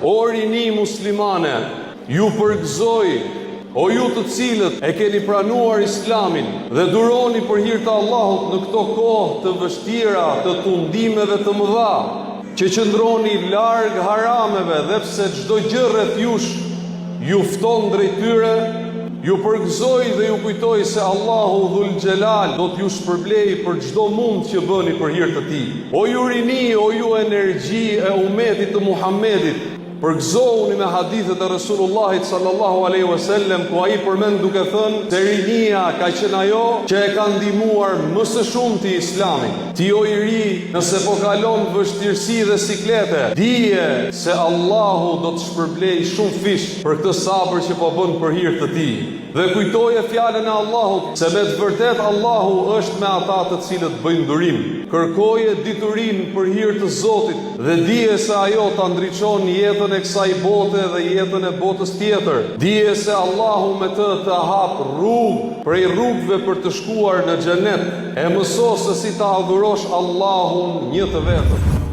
O rini muslimane, ju përgëzoj, o ju të cilët e keni pranuar Islamin dhe duroni për hir të Allahut në këto kohë të vështira, të tundimeve të mëdha, që qëndroni larg harameve dhe pse çdo gjë rreth jush ju fton drejt tyre, ju përgëzoj dhe ju kujtoj se Allahu Dhul Xhelal do t'ju shpërblej për çdo mund që bëni për hir të tij. O ju rini, o ju energji e ummetit të Muhamedit, përgëzohuni me hadithet e Resulullahit sallallahu alaihi wasallam, ku ai përmend duke thënë se rinia ka qenë ajo që e ka ndihmuar më së shumti Islamin. Ti o i ri, nëse po kalon vështirësi dhe siklete, dije se Allahu do të shpërblej shumë fish për këtë sabër që po bën për hir të tij. Dhe kujtoje fjalën e Allahut, se me të vërtet Allahu është me ata të cilët bëjnë durim. Kërkoje diturinë për hir të Zotit dhe dije se ajo ta ndriçon jetën e kësaj bote dhe jetën e botës tjetër. Dije se Allahu me të hap rrugë prej rrugëve për të shkuar në xhenet. E mëso se si ta adhurosh Allahun një të vetëm.